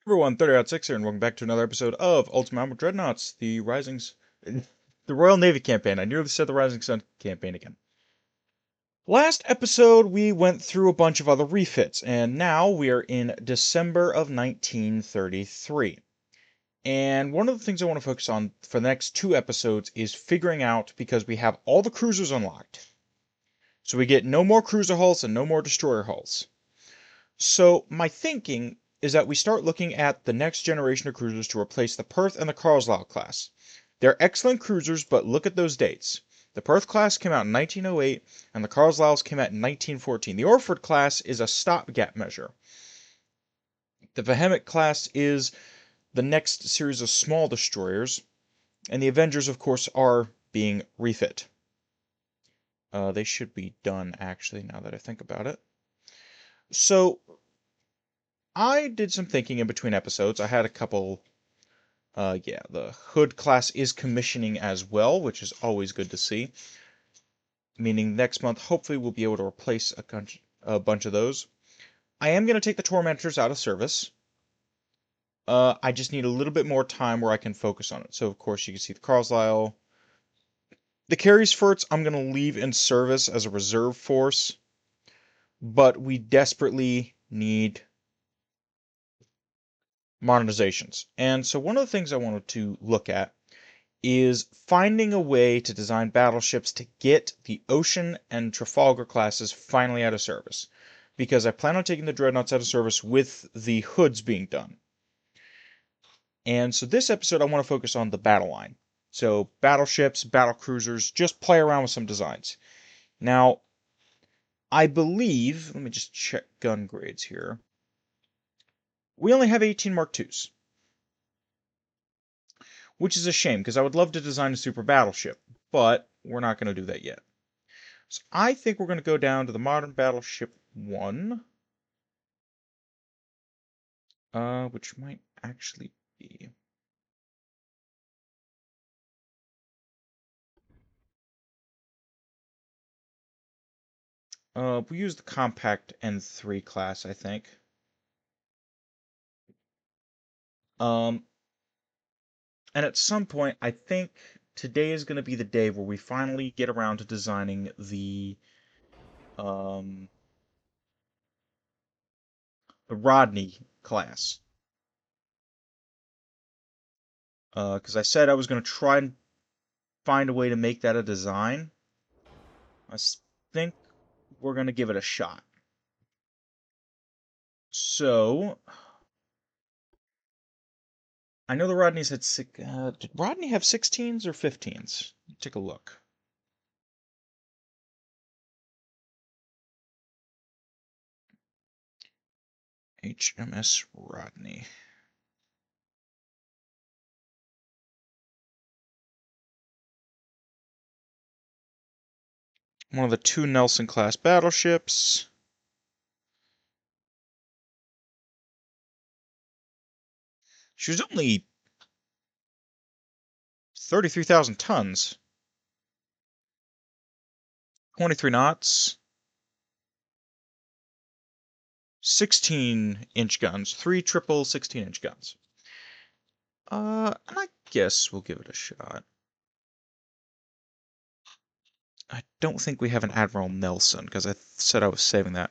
Everyone, 30.6 here, and welcome back to another episode of Admiral Dreadnoughts, the Royal Navy campaign. I nearly said the Rising Sun campaign again. Last episode, we went through a bunch of other refits, and now we are in December of 1933. And one of the things I want to focus on for the next two episodes is figuring out, because we have all the cruisers unlocked. So we get no more cruiser hulls and no more destroyer hulls. So my thinking is that we start looking at the next generation of cruisers to replace the Perth and the Carlisle class. They're excellent cruisers, but look at those dates. The Perth class came out in 1908, and the Carlisles came out in 1914. The Orford class is a stopgap measure. The Vehement class is the next series of small destroyers, and the Avengers, of course, are being refit. They should be done, actually, now that I think about it. So, I did some thinking in between episodes. I had a couple. The Hood class is commissioning as well, which is always good to see. Meaning next month, hopefully, we'll be able to replace a bunch of those. I am going to take the Tormentors out of service. I just need a little bit more time where I can focus on it. So, of course, you can see the Carlisle. The Carysforts, I'm going to leave in service as a reserve force. But we desperately need modernizations. And so one of the things I wanted to look at is finding a way to design battleships to get the Ocean and Trafalgar classes finally out of service. Because I plan on taking the Dreadnoughts out of service with the Hoods being done. And so this episode I want to focus on the battle line. So battleships, battle cruisers, just play around with some designs. Now, I believe, let me just check gun grades here. We only have 18 Mark IIs. Which is a shame, because I would love to design a super battleship, but we're not going to do that yet. So I think we're going to go down to the Modern Battleship 1, which might actually be... we use the Compact N3 class, I think. And at some point, I think today is going to be the day where we finally get around to designing the Rodney class. Because I said I was going to try and find a way to make that a design. I think we're going to give it a shot. So, I know the Rodneys had did Rodney have 16s or 15s? Take a look. HMS Rodney. One of the two Nelson-class battleships. She was only 33,000 tons. 23 knots. 16-inch guns. 3 triple 16-inch guns. And I guess we'll give it a shot. I don't think we have an Admiral Nelson, because I said I was saving that.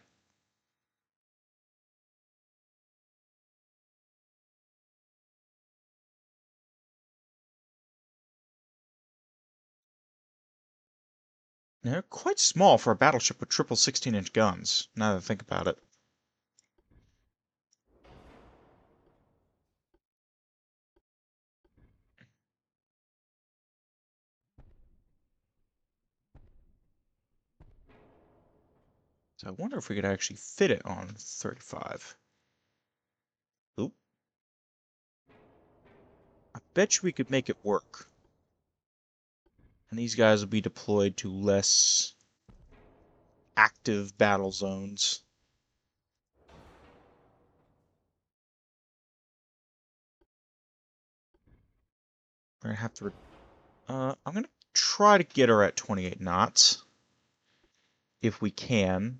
They're quite small for a battleship with triple 16-inch guns, now that I think about it. So I wonder if we could actually fit it on 35. Oop. I bet you we could make it work. And these guys will be deployed to less active battle zones. We're gonna have to... I'm gonna try to get her at 28 knots. If we can.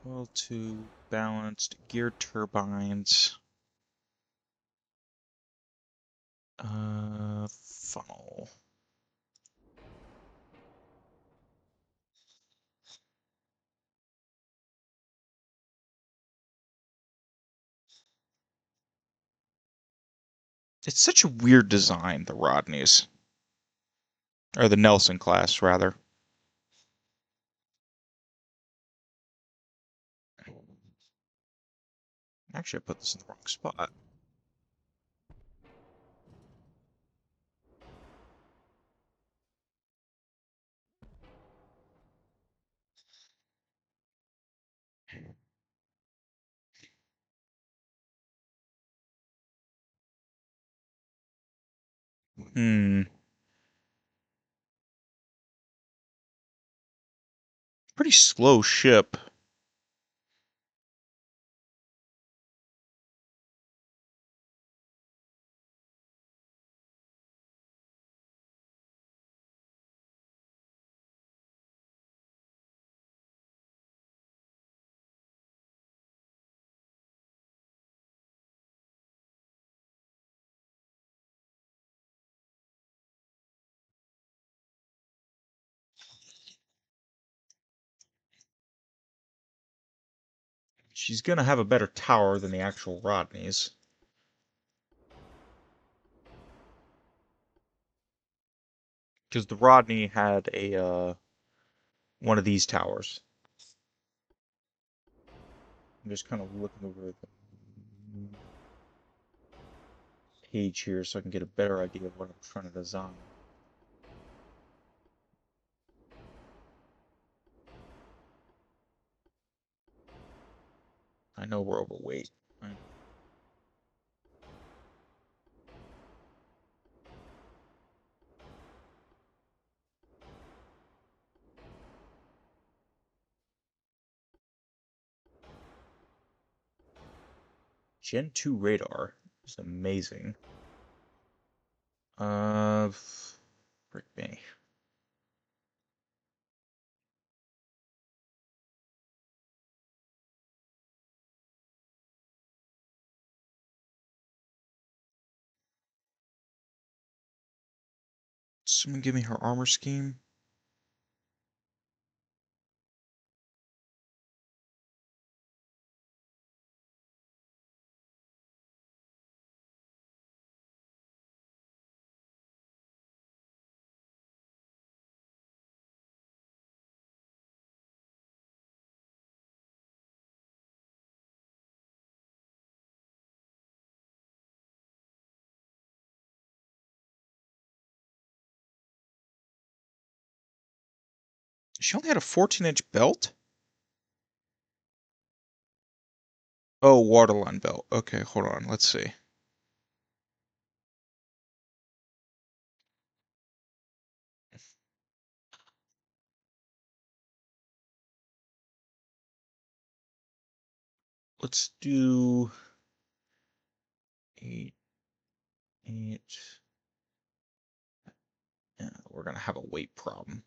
Well, to balanced gear turbines. Funnel. It's such a weird design, the Rodneys. Or the Nelson class, rather. Actually, I put this in the wrong spot. Hmm. Pretty slow ship. She's gonna have a better tower than the actual Rodneys. Because the Rodney had a, one of these towers. I'm just kind of looking over the page here so I can get a better idea of what I'm trying to design. I know we're overweight. Gen 2 radar is amazing. Frick me. Someone give me her armor scheme. She only had a 14-inch belt? Oh, waterline belt. Okay, hold on. Let's see. Let's do 8, 8. Yeah, we're gonna have a weight problem.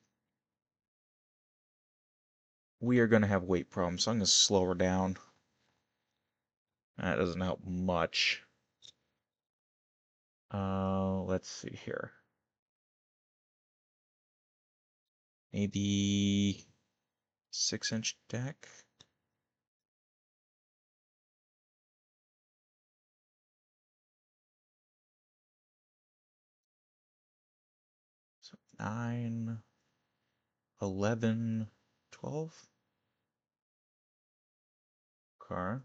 We are gonna have weight problems, so I'm gonna slow her down. That doesn't help much. Let's see here. Maybe 6-inch deck. So 9, 11, 12. Okay.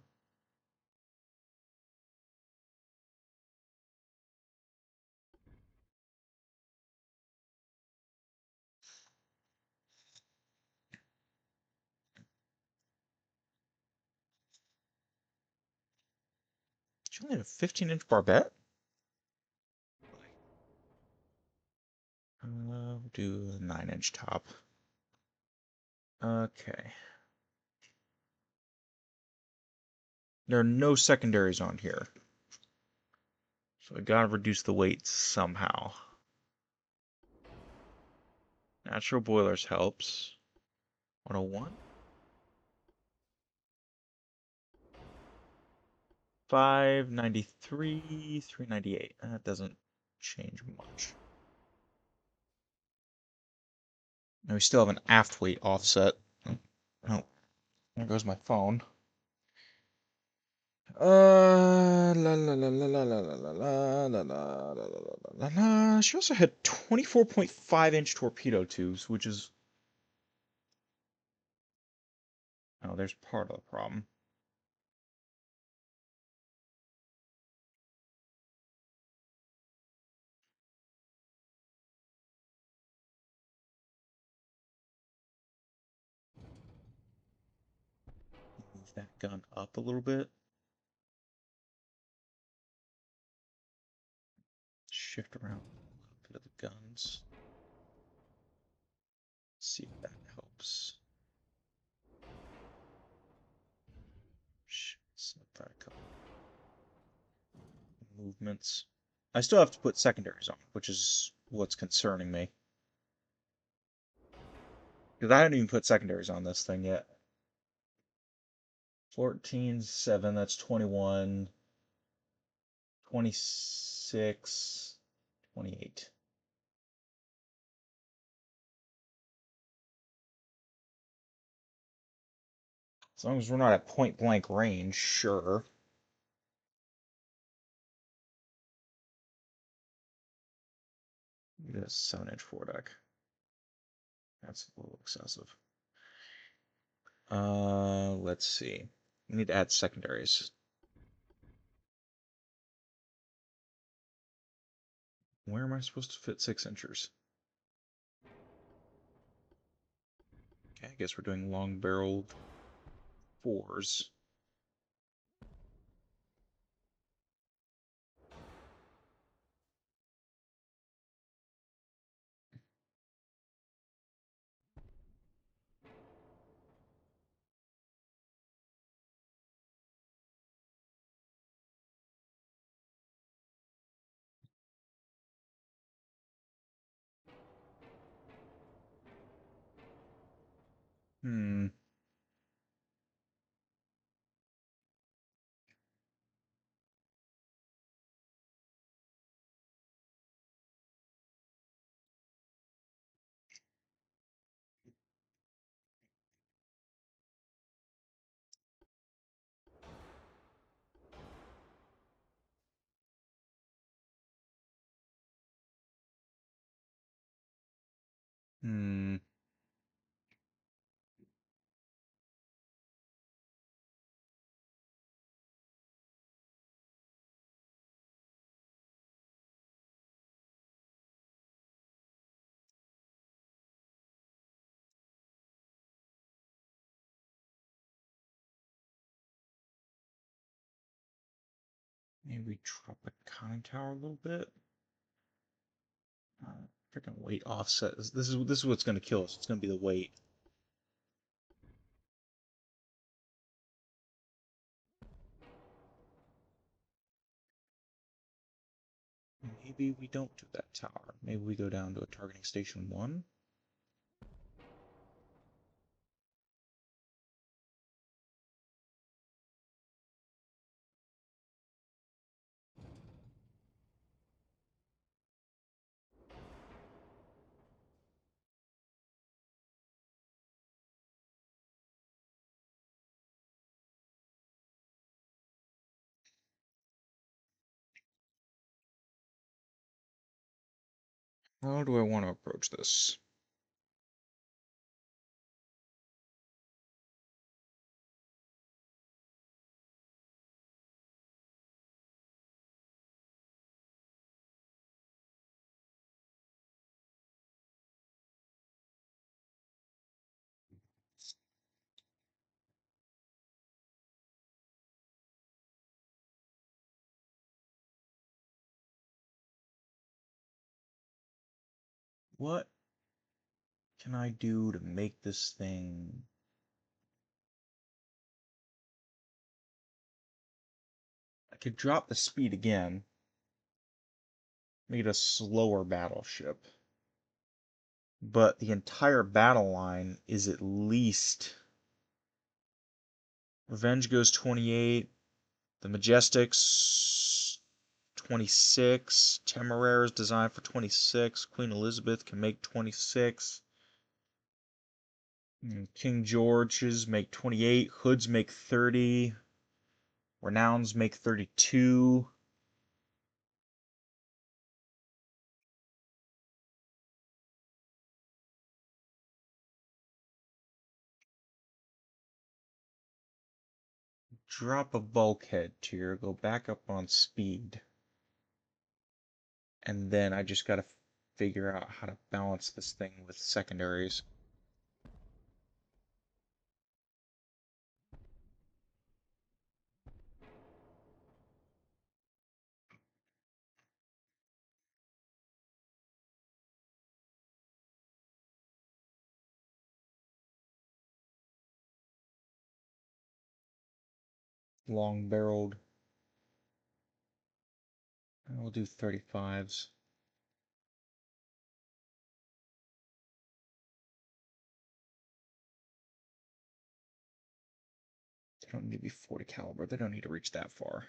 She only had a 15-inch barbette? We'll do a 9-inch top. Okay. There are no secondaries on here. So I gotta reduce the weight somehow. Natural boilers helps. 101. 593, 398. That doesn't change much. And we still have an aft weight offset. Oh, there goes my phone. La la la la la la la la la la la la la. She also had 24.5-inch torpedo tubes, which is... Oh, there's part of the problem. Move that gun up a little bit. Shift around a bit of the guns. See if that helps. Snip that a couple movements. I still have to put secondaries on, which is what's concerning me. Because I haven't even put secondaries on this thing yet. 14.7, that's 21, 26, 28. As long as we're not at point blank range, sure. This 7-inch foredeck. That's a little excessive. Let's see. We need to add secondaries. Where am I supposed to fit 6-inchers? Okay, I guess we're doing long-barreled 4s. Hmm. Hmm. Maybe we drop the conning tower a little bit. Freaking weight offset. This is what's gonna kill us. It's gonna be the weight. Maybe we don't do that tower. Maybe we go down to a targeting station 1. How do I want to approach this? What can I do to make this thing... I could drop the speed again. Make it a slower battleship. But the entire battle line is at least... Revenge goes 28. The Majestics, 26. Temeraire is designed for 26. Queen Elizabeth can make 26. King George's make 28. Hoods make 30. Renowns make 32. Drop a bulkhead tier, go back up on speed. And then I just gotta figure out how to balance this thing with secondaries. Long barreled. We'll do 35s. They don't need to be 40 caliber. They don't need to reach that far.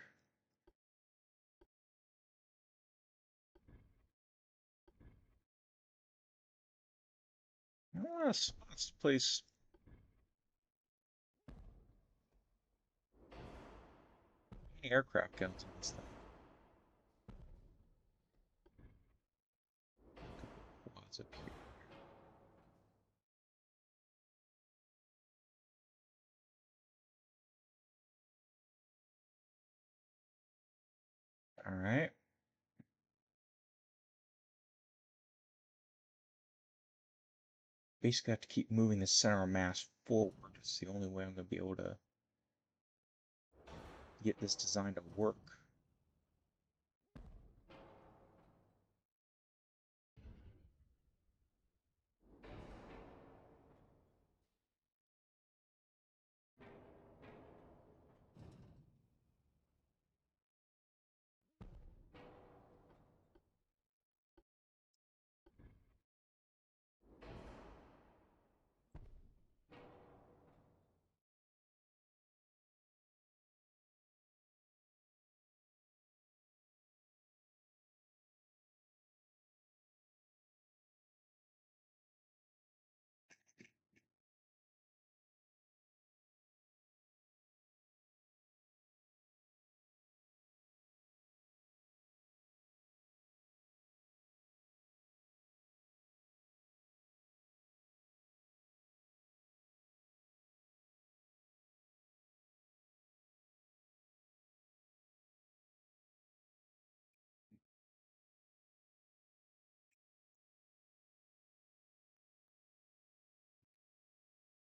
Let's place aircraft guns in this thing. Quads up here. All right. Basically, I have to keep moving the center of mass forward. It's the only way I'm going to be able to get this design to work.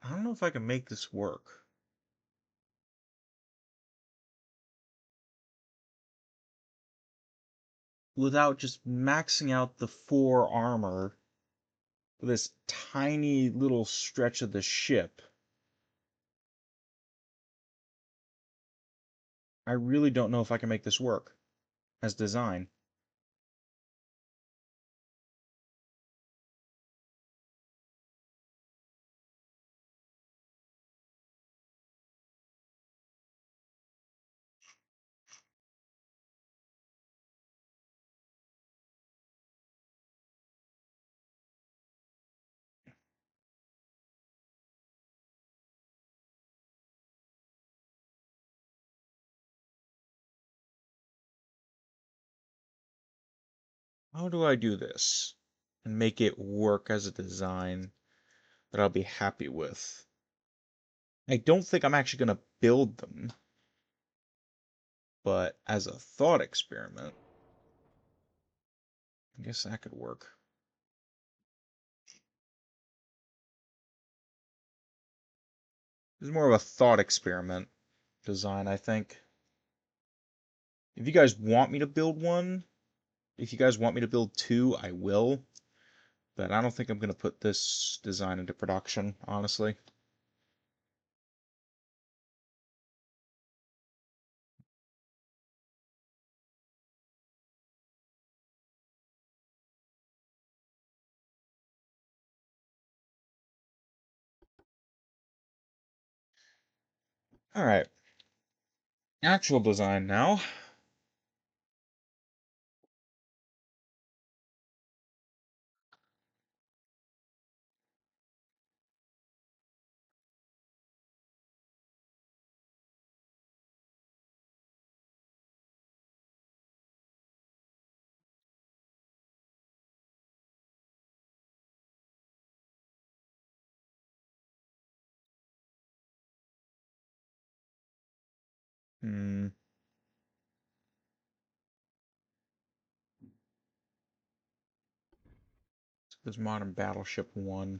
I don't know if I can make this work. Without just maxing out the 4 armor for this tiny little stretch of the ship. I really don't know if I can make this work as design. How do I do this and make it work as a design that I'll be happy with? I don't think I'm actually going to build them, but as a thought experiment, I guess that could work. This is more of a thought experiment design, I think. If you guys want me to build one, if you guys want me to build 2, I will. But I don't think I'm going to put this design into production, honestly. All right. Actual design now. Hmm. There's modern battleship one.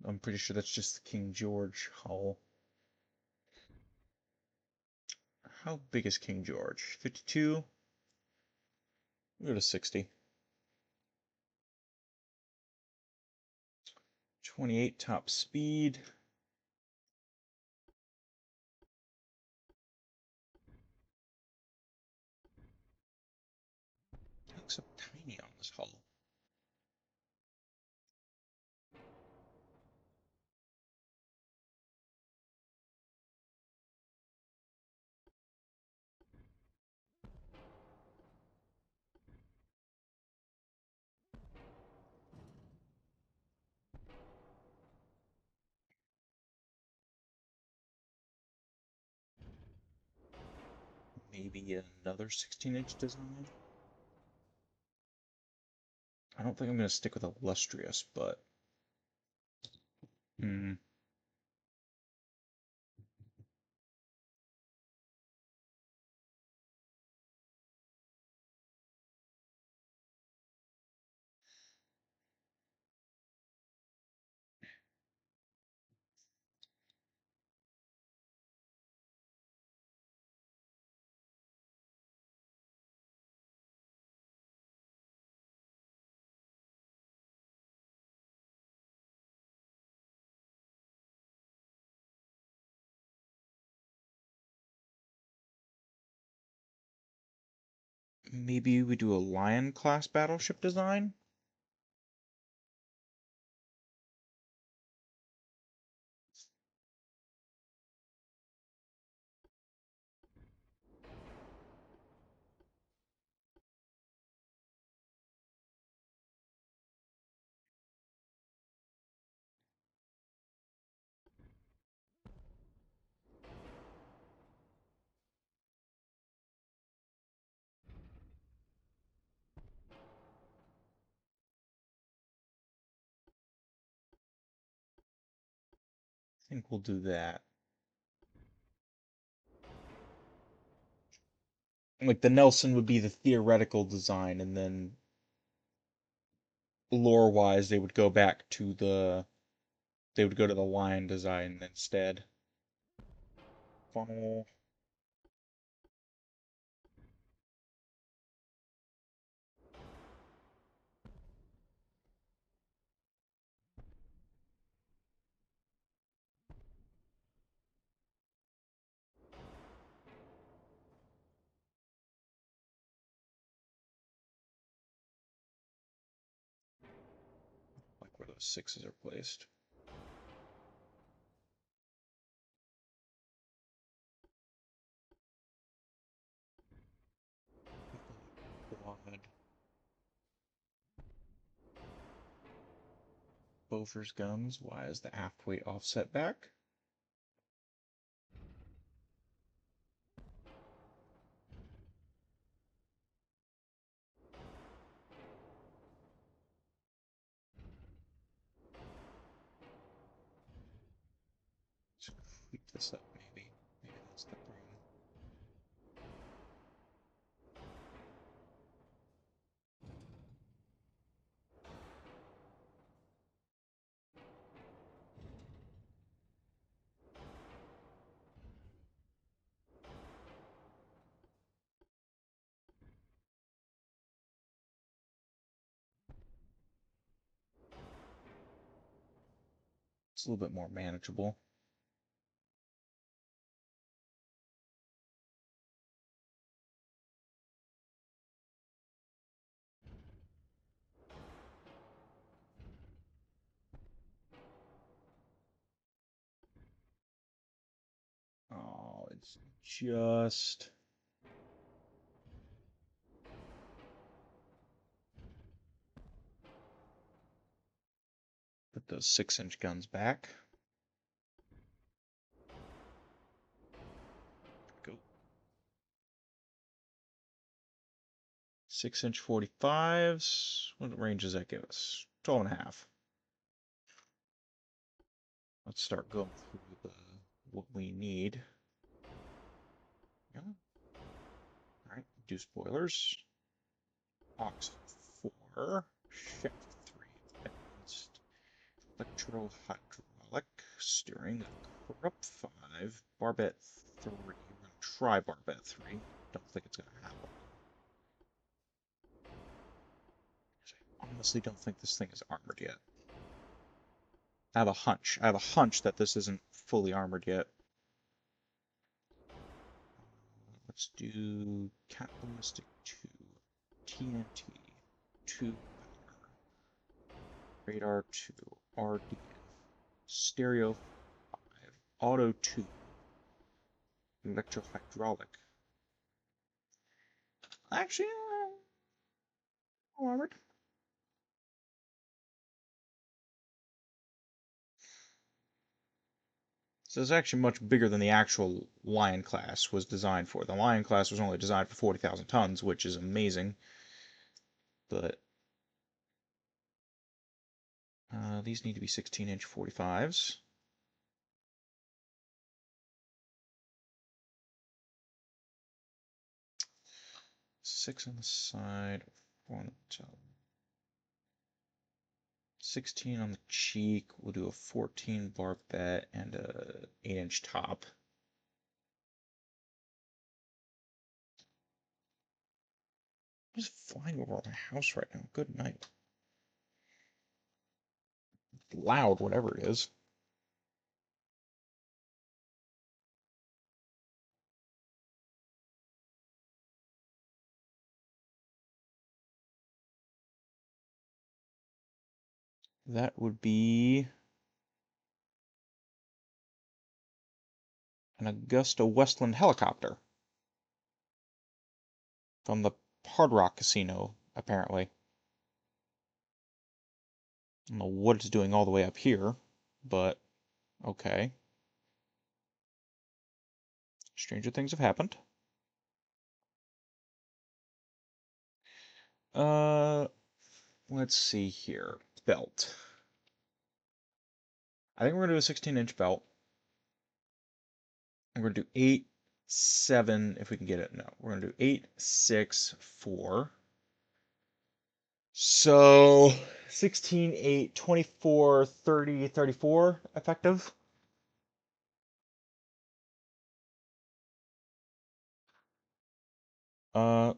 I'm pretty sure that's just the King George hull. How big is King George? 52? We'll go to 60. 28 top speed. It looks so tiny on this hull. Maybe another 16-inch design. I don't think I'm going to stick with illustrious, but hmm. Maybe we do a Lion class battleship design. I think we'll do that. Like the Nelson would be the theoretical design, and then lore-wise, they would go to the Lion design instead. Funnel. Like where those sixes are placed. Quad. Bofors guns. Why is the aft weight offset back? Let's tweak this up, maybe. Maybe that's the problem. It's a little bit more manageable. Let's just put those 6-inch guns back. Go. 6-inch 45s. What range does that give us? 12.5. Let's start going through what we need. Yeah. All right, do spoilers. Ox 4, shift 3, advanced electro-hydraulic steering, corrupt 5, barbette 3. We're gonna try barbette 3. Don't think it's gonna happen. I honestly don't think this thing is armored yet. I have a hunch. I have a hunch that this isn't fully armored yet. Let's do cat ballistic 2, TNT 2 powder, radar 2, RDN, stereo 5, auto 2, electro-hydraulic. Actually, armored. So it's actually much bigger than the actual Lion class was designed for. The Lion class was only designed for 40,000 tons, which is amazing. But these need to be 16-inch 45s. Six on the side, 4 on the top. 16 on the cheek. We'll do a 14 barbette and a 8-inch top. I'm just flying over my house right now. Good night. Loud, whatever it is. That would be an Augusta Westland helicopter from the Hard Rock Casino, apparently. I don't know what it's doing all the way up here, but okay. Stranger things have happened. Uh, let's see here. Belt. I think we're gonna do a 16-inch belt. I'm gonna do 8, 7, if we can get it. No, we're gonna do 8, 6, 4. So 16, 8, 24, 30, 34 effective. Uh,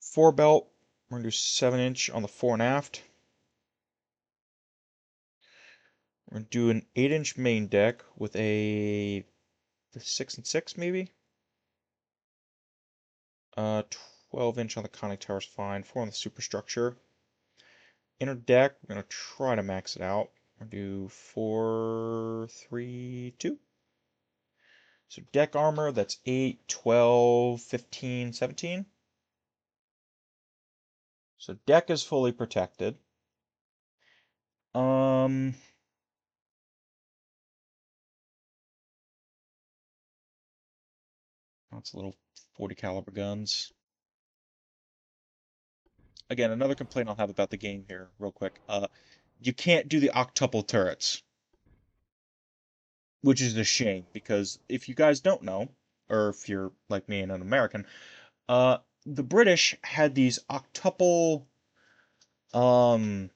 4 belt. We're gonna do 7-inch on the fore and aft. We're gonna do an 8-inch main deck with a 6 and 6 maybe. 12-inch on the conning tower is fine. 4 on the superstructure. Inner deck, we're gonna try to max it out. We're gonna do 4, 3, 2. So deck armor, that's 8, 12, 15, 17. So deck is fully protected. That's little 40 caliber guns. Again, another complaint I'll have about the game here, real quick. You can't do the octuple turrets, which is a shame because if you guys don't know, or if you're like me and an American, the British had these octuple Bofors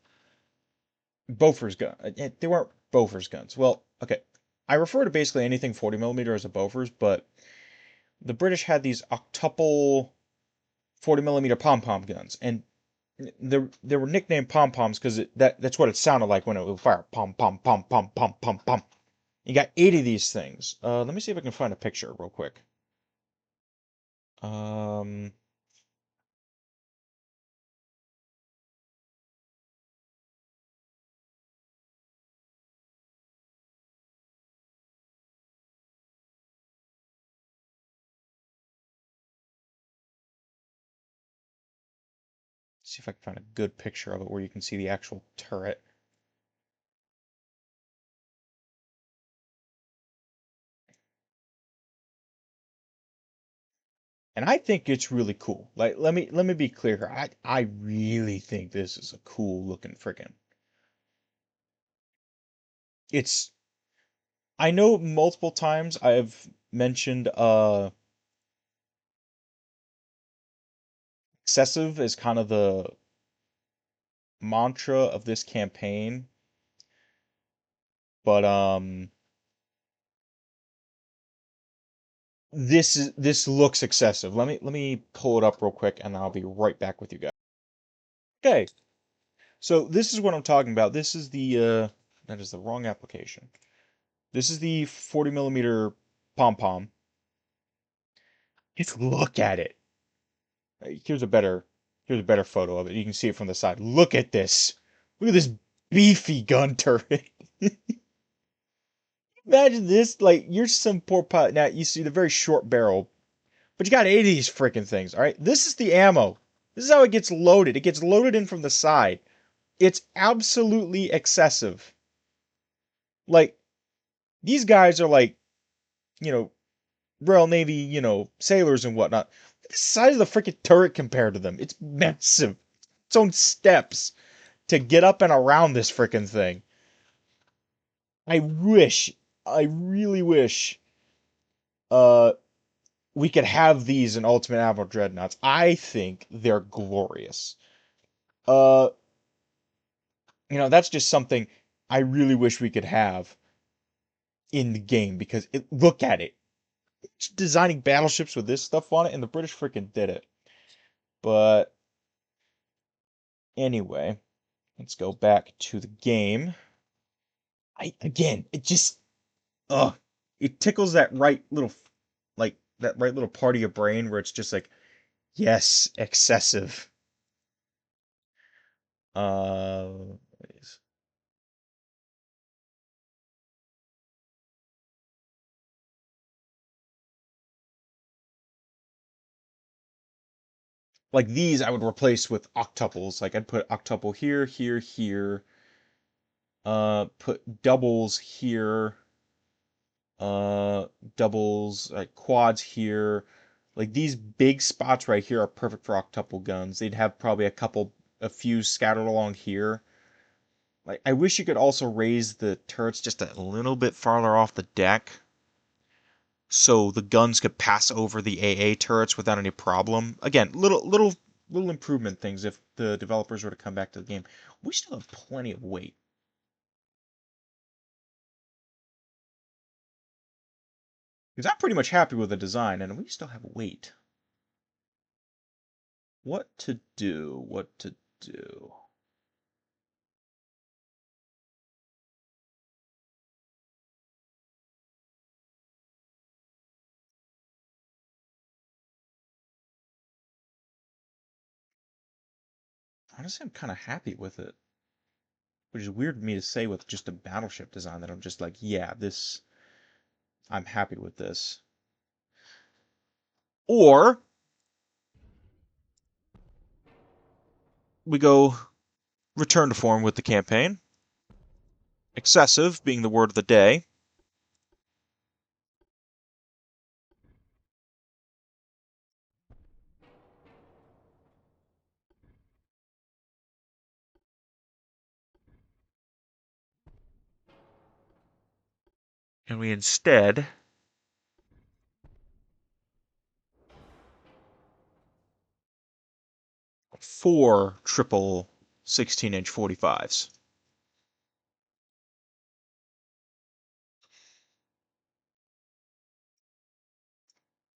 gun. They weren't Bofors guns. Well, okay. I refer to basically anything 40 millimeter as a Bofors, but the British had these octuple 40 millimeter pom-pom guns, and they were nicknamed pom-poms because that's what it sounded like when it would fire. Pom pom pom pom pom pom pom. You got 8 of these things. Let me see if I can find a picture real quick. Um, see if I can find a good picture of it where you can see the actual turret. And I think it's really cool. Like, let me be clear here. I really think this is a cool looking friggin'. It's I know multiple times I've mentioned excessive is kind of the mantra of this campaign, but this looks excessive. Let me pull it up real quick and I'll be right back with you guys. Okay. So this is what I'm talking about. This is the that is the wrong application. This is the 40 millimeter pom pom. Just look at it. Here's a better photo of it. You can see it from the side. Look at this. Look at this beefy gun turret. Imagine this, like you're some poor pilot. Now you see the very short barrel, but you got 80 of these freaking things. All right, this is the ammo. This is how it gets loaded. It gets loaded in from the side. It's absolutely excessive. Like these guys are like, you know, Royal Navy, sailors and whatnot. Look at the size of the freaking turret compared to them. It's massive. Its own steps to get up and around this freaking thing. I wish, I really wish, uh, we could have these in Ultimate Admiral Dreadnoughts. I think they're glorious. Uh, that's just something I really wish we could have in the game because look at it. It's designing battleships with this stuff on it, and the British freaking did it. But anyway, let's go back to the game. It just ugh, it tickles that right little part of your brain where it's just like, yes, excessive. Uh, like these I would replace with octuples. Like I'd put octuple here, here, here. Put doubles here. Uh, doubles, like quads here. Like these big spots right here are perfect for octuple guns. They'd have probably a few scattered along here. Like I wish you could also raise the turrets just a little bit farther off the deck, so the guns could pass over the AA turrets without any problem. Again, little improvement things if the developers were to come back to the game. We still have plenty of weight. Because I'm pretty much happy with the design, and we still have weight. What to do? What to do? Honestly, I'm kind of happy with it. Which is weird for me to say with just a battleship design that I'm just like, yeah, I'm happy with this. Or we go return to form with the campaign. Excessive being the word of the day. And we instead 4 triple 16-inch 45s.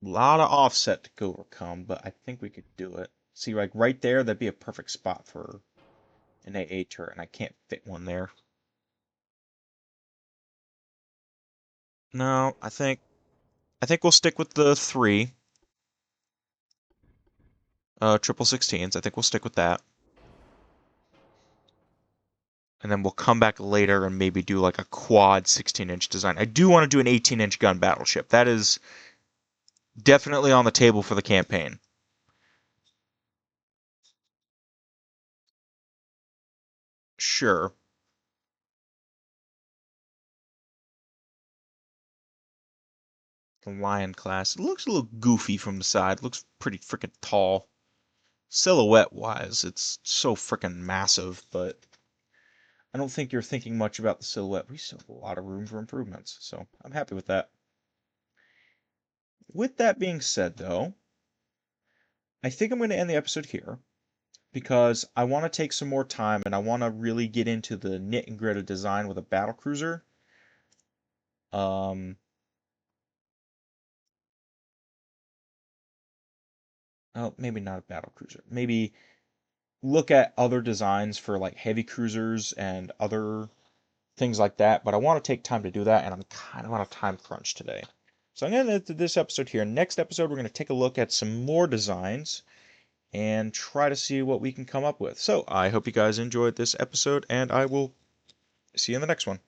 A lot of offset to overcome, but I think we could do it. See, like right there, that'd be a perfect spot for an AA turret, and I can't fit one there. No, I think we'll stick with the 3 triple 16s. I think we'll stick with that. And then we'll come back later and maybe do like a quad 16-inch design. I do want to do an 18-inch gun battleship. That is definitely on the table for the campaign. Sure. The Lion class. It looks a little goofy from the side. It looks pretty freaking tall. Silhouette wise, it's so freaking massive, but I don't think you're thinking much about the silhouette. We still have a lot of room for improvements, so I'm happy with that. With that being said, though, I think I'm going to end the episode here because I want to take some more time and I want to really get into the knit and grit of design with a battle cruiser. Um, oh, maybe not a battle cruiser. Maybe look at other designs for like heavy cruisers and other things like that. But I want to take time to do that, and I'm kind of on a time crunch today. So I'm going to end this episode here. Next episode, we're going to take a look at some more designs and try to see what we can come up with. So I hope you guys enjoyed this episode, and I will see you in the next one.